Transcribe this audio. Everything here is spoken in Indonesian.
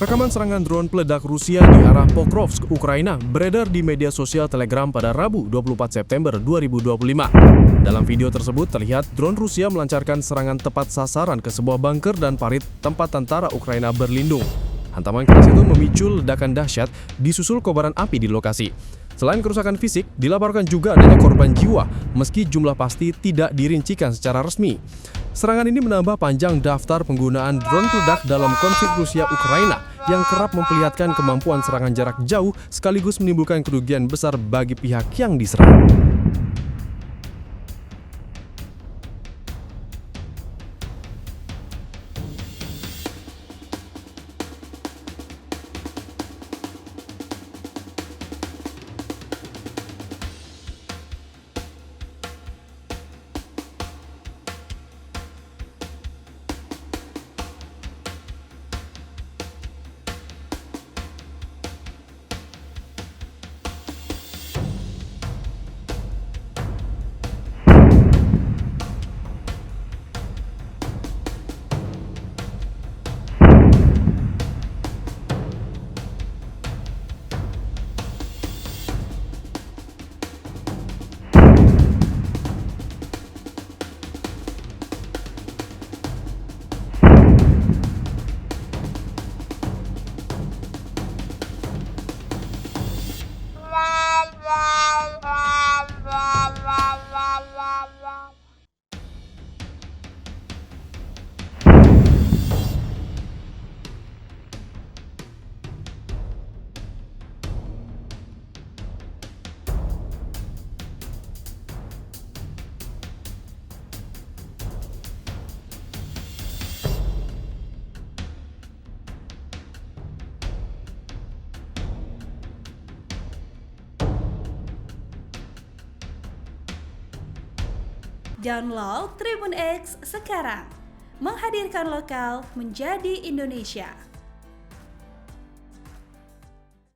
Rekaman serangan drone peledak Rusia di arah Pokrovsk, Ukraina beredar di media sosial Telegram pada Rabu 24 September 2025. Dalam video tersebut terlihat drone Rusia melancarkan serangan tepat sasaran ke sebuah bunker dan parit tempat tentara Ukraina berlindung. Hantaman keras itu memicu ledakan dahsyat disusul kobaran api di lokasi. Selain kerusakan fisik, dilaporkan juga adanya korban jiwa, meski jumlah pasti tidak dirincikan secara resmi. Serangan ini menambah panjang daftar penggunaan drone peledak dalam konflik Rusia-Ukraina yang kerap memperlihatkan kemampuan serangan jarak jauh sekaligus menimbulkan kerugian besar bagi pihak yang diserang. Download Tribun X sekarang, menghadirkan lokal menjadi Indonesia.